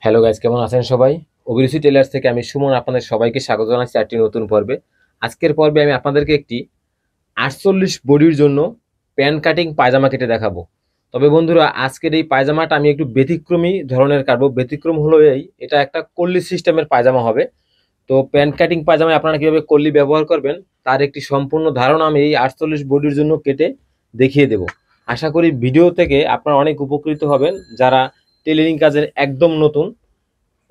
Hello guys, কেমন আছেন সবাই? অভিরুচি টেলার্স থেকে আমি সুমন আপনাদের সবাইকে স্বাগত জানাচ্ছি একটি নতুন পর্বে। আজকের পর্বে আমি আপনাদেরকে একটি 48 বডির জন্য প্যান্ট কাটিং পায়জামা কেটে দেখাবো। তবে বন্ধুরা, আজকের এই পায়জামাটা আমি একটু ব্যতিক্রমী ধরনের কাটবো। ব্যতিক্রম হলো এটা একটা কল্লি সিস্টেমের পায়জামা হবে। তো প্যান্ট কাটিং পায়জামায় আপনারা কীভাবে কল্লি ব্যবহার করবেন তার একটি সম্পূর্ণ ধারণা আমি এই 48 বডির জন্য কেটে দেখিয়ে দেব। আশা করি ভিডিও থেকে আপনারা অনেক উপকৃত হবেন, যারা টেলারিং কাজের একদম নতুন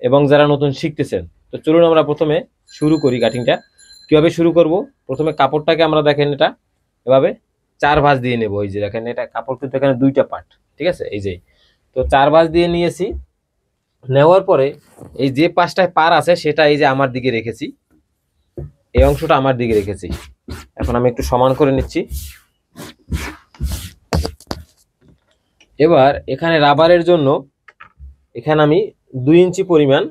এবং যারা নতুন শিখতেছেন। তো চলুন আমরা প্রথমে শুরু করি কাটিংটা। কীভাবে শুরু করব? প্রথমে কাপড়টাকে আমরা দেখেন এটা এভাবে 4 ভাঁজ দিয়ে নেব। এই যে দেখেন, এটা কাপড় কিন্তু এখানে 2টা পার্ট, ঠিক আছে? এই যে তো 4 ভাঁজ দিয়ে নিয়েছি। নেওয়ার পরে এই যে 5টায় পার আছে সেটা এই যে আমার দিকে রেখেছি, এই অংশটা আমার দিকে রেখেছি। এখন আমি একটু সমান করে নিচ্ছি। এবার এখানে রাবারের জন্য এখানে আমি 2 ইঞ্চি পরিমাণ,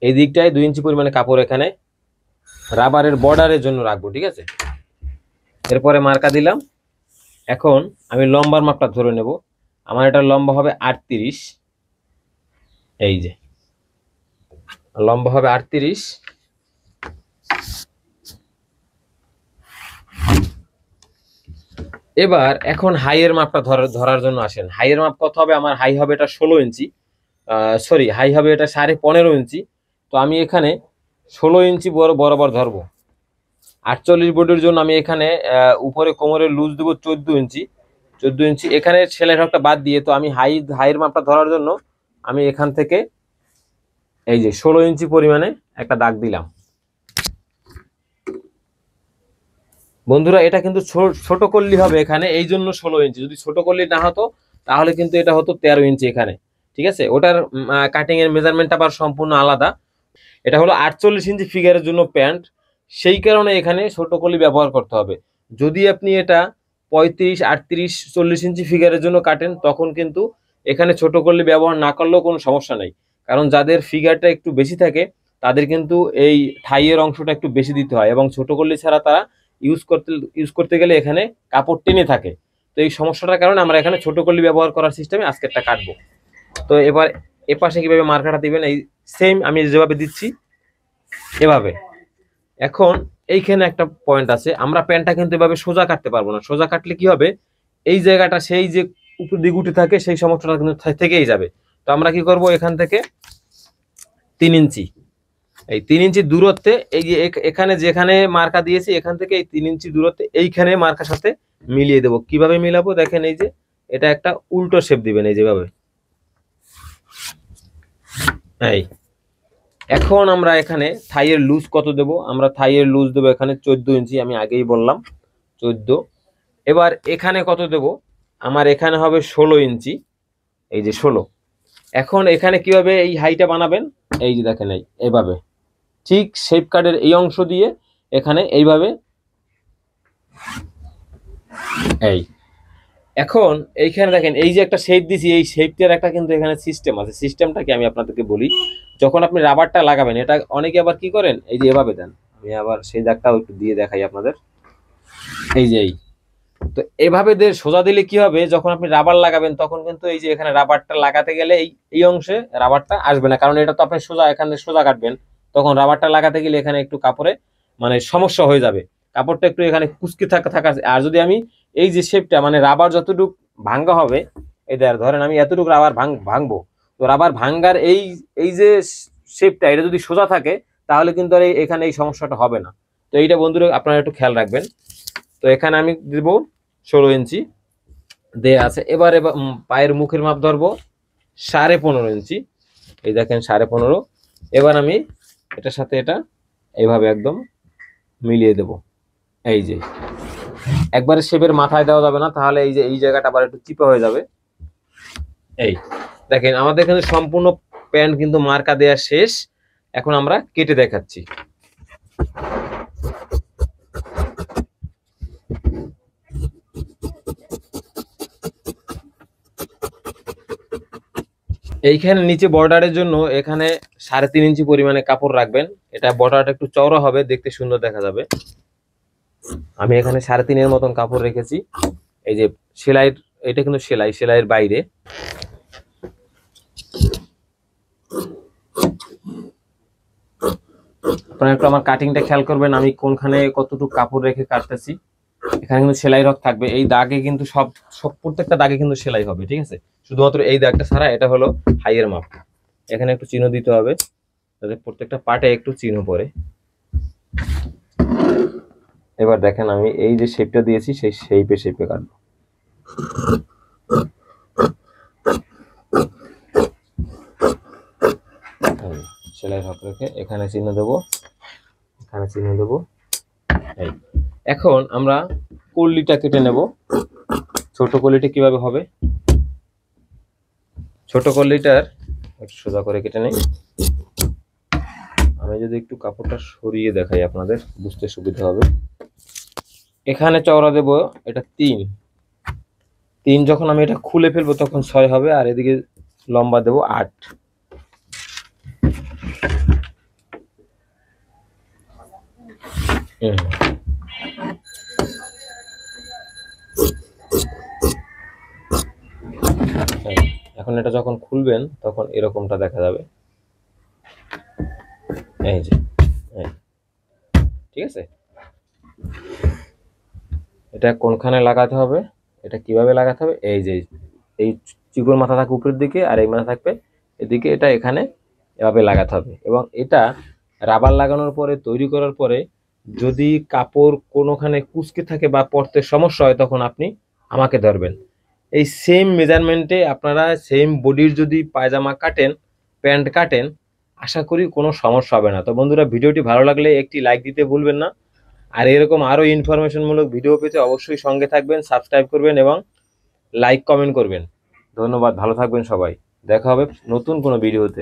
এই দিকটায় 2 ইঞ্চি পরিমাণে কাপড় এখানে রাবারের বর্ডারের জন্য রাখবো, ঠিক আছে? এরপরে মার্কা দিলাম। এখন আমি লম্বার মাপটা ধরে নেব। আমার এটা লম্বা হবে 38, এই যে লম্বা হবে 38। এবার এখন হাইয়ের মাপটা ধরার জন্য আসেন। হাইয়ের মাপ কত হবে? আমার হাই হবে এটা 16 ইঞ্চি, সরি, হাই হবে এটা 15.5 ইঞ্চি। তো আমি এখানে 16 ইঞ্চি বরাবর ধরবো। 48 বডির জন্য আমি এখানে উপরে কোমরের লুজ দেবো 14 ইঞ্চি। 14 ইঞ্চি এখানে সেলাই ভাগটা বাদ দিয়ে, তো আমি হাইয়ের মাপটা ধরার জন্য আমি এখান থেকে এই যে 16 ইঞ্চি পরিমাণে একটা দাগ দিলাম। বন্ধুরা, এটা কিন্তু ছোট কল্লি হবে এখানে, এই জন্য 16 ইঞ্চি। যদি ছোট কল্লি না হতো তাহলে কিন্তু এটা হতো 13 ইঞ্চি এখানে, ঠিক আছে? ওটার কাটিং এর মেজারমেন্টটা আবার সম্পূর্ণ আলাদা। এটা হলো 48 ইঞ্চি ফিগারের জন্য প্যান্ট, সেই কারণে এখানে ছোট কলি ব্যবহার করতে হবে। যদি আপনি এটা 35, 38, 40 ইঞ্চি ফিগারের জন্য কাটেন তখন কিন্তু এখানে ছোট কলি ব্যবহার না করলেও কোনো সমস্যা নেই। কারণ যাদের ফিগারটা একটু বেশি থাকে তাদের কিন্তু এই থাইয়ের অংশটা একটু বেশি দিতে হয়, এবং ছোট কলি ছাড়া তারা ইউজ করতে গেলে এখানে কাপড় টেনে থাকে। তো এই সমস্যাটার কারণে আমরা এখানে ছোট কলি ব্যবহার করার সিস্টেমে আজকেরটা কাটবো। তো এবার এপাশে কিভাবে মার্কাটা দিবেন, এই সেম আমি যেভাবে দিচ্ছি এভাবে। এখন এইখানে একটা পয়েন্ট আছে, আমরা প্যান্টটা কিন্তু এভাবে সোজা কাটতে পারবো না। সোজা কাটলে কি হবে, এই জায়গাটা সেই যে উপর দিকে উঠে থাকে সেই সমস্যাটা কিন্তু থেকেই যাবে। তো আমরা কি করব, এখান থেকে 3 ইঞ্চি, এই 3 ইঞ্চি দূরত্বে, এই যে এখানে যেখানে মার্কা দিয়েছি এখান থেকে এই 3 ইঞ্চি দূরত্বে এইখানে মার্কার সাথে মিলিয়ে দেবো। কিভাবে মিলাবো দেখেন, এই যে এটা একটা উল্টো শেপ দিবেন, এই যেভাবে। এই এখন আমরা এখানে থাইয়ের লুজ কত দেব? আমরা থাইয়ের লুজ দেবো এখানে 14 ইঞ্চি, আমি আগেই বললাম 14। এবার এখানে কত দেব? আমার এখানে হবে 16 ইঞ্চি, এই যে 16। এখন এখানে কিভাবে এই হাইটা বানাবেন, এই যে দেখেন এইভাবে, ঠিক শেপ কার্ডের এই অংশ দিয়ে এখানে এইভাবে, এই এখন এইখানে দেখেন এই যে একটা শেপ দিছি, এই শেপটার একটা কিন্তু এখানে সিস্টেম আছে। সিস্টেমটা কি আমি আপনাদেরকে বলি। যখন আপনি রাবারটা লাগাবেন, এটা অনেকে আবার কি করেন, এই যে এভাবে দেন। আমি আবার সেই দাগটাও একটু দিয়ে দেখাই আপনাদের। এই যে তো এভাবে সোজা দিলে কি হবে, যখন আপনি রাবার লাগাবেন তখন কিন্তু এই যে এখানে রাবারটা লাগাতে গেলে এই অংশে রাবারটা আসবে না, কারণ এটা তো আপনি সোজা এখানে সোজা কাটবেন। তখন রাবারটা লাগাতে গেলে এখানে একটু কাপড়ে মানে সমস্যা হয়ে যাবে, কাপড়টা একটু এখানে কুচকে থাকা। আর যদি আমি এই যে শেপটা মানে রাবার যতটুকু ভাঙ্গা হবে, এই ধরেন আমি এতটুকু রাবার ভাঙবো, তো রাবার ভাঙ্গার এই যে শেপটা এটা যদি সোজা থাকে তাহলে কিন্তু আর এখানে এই সমস্যাটা হবে না। তো এইটা বন্ধুরা আপনারা একটু খেয়াল রাখবেন। তো এখানে আমি দেব 16 ইঞ্চি দেয়া আছে। এবার পায়ের মুখের মাপ ধরবো 15.5 ইঞ্চি, এই দেখেন 15.5। এবার আমি এটার সাথে এটা এইভাবে একদম মিলিয়ে দেব। এই যে একবারে শেপের মাথায় দেওয়া যাবে না, তাহলে এই যে এই জায়গাটা আবার একটু চিপা হয়ে যাবে। এই দেখেন আমাদের এখানে সম্পূর্ণ প্যান্ট কিন্তু মার্কা দেয়া শেষ। এখন আমরা কেটে দেখাচ্ছি। এইখানে নিচে বর্ডারের জন্য এখানে 3.5 ইঞ্চি পরিমাণে কাপড় রাখবেন। এটা বর্ডারটা একটু চওড়া হবে, দেখতে সুন্দর দেখা যাবে। আমি এখানে 3.5 মতন কাপড় রেখেছি। এই যে সেলাইয়ের, এটা কিন্তু সেলাইয়ের বাইরে। আপনারা একটু আমার কাটিংটা খেয়াল করবেন, আমি কোনখানে কতটুকু কাপড় রেখে কাটতেছি। এখানে কিন্তু সেলাই রক থাকবে, এই দাগে কিন্তু সব সব প্রত্যেকটা দাগে কিন্তু সেলাই হবে, ঠিক আছে? শুধুমাত্র এই দাগটা ছাড়া, এটা হলো হাইয়ের মাপ। এখানে একটু চিহ্ন দিতে হবে যাতে প্রত্যেকটা পার্টে একটু চিহ্ন পড়ে। এবার দেখেন আমি এই যে শেপটা দিয়েছি সেই শেপে কাটবো। সেলাই ভাগ রেখে এখানে চিহ্ন দেবো, এখানে চিহ্ন দেবো। এই এখন আমরা কল্লিটা কেটে নেব। ছোট কল্লিটা কিভাবে হবে, ছোট কল্লিটার একটু সোজা করে কেটে নেই। আমি যদি একটু কাপড়টা সরিয়ে দেখাই আপনাদের বুঝতে সুবিধা হবে। এখানে চওড়া দেব এটা 3 যখন আমি এটা খুলে ফেলবো তখন 6 হবে, আর এদিকে লম্বা দেব 8। এখন এটা যখন খুলবেন তখন এরকমটা দেখা যাবে, এই যে ঠিক আছে। এটা কোনখানে লাগাতে হবে, এটা কিভাবে লাগাতে হবে, এই যে এই চিকন মাথা থাকবে উপরের দিকে আর এই মাথা থাকবে এদিকে, এটা এখানে এভাবে লাগাতে হবে। এবং এটা রাবার লাগানোর পরে, তৈরি করার পরে যদি কাপড় কোনোখানে কুঁচকে থাকে বা পরতে সমস্যা হয় তখন আপনি আমাকে ধরবেন। এই সেম মেজারমেন্টে আপনারা সেম বডির যদি পায়জামা কাটেন, প্যান্ট কাটেন, আশা করি কোনো সমস্যা হবে না। তো বন্ধুরা, ভিডিওটি ভালো লাগলে একটি লাইক দিতে ভুলবেন না। আর এরকম আরও ইনফরমেশনমূলক ভিডিও পেতে অবশ্যই সঙ্গে থাকবেন, সাবস্ক্রাইব করবেন এবং লাইক কমেন্ট করবেন। ধন্যবাদ, ভালো থাকবেন সবাই, দেখা হবে নতুন কোনো ভিডিওতে।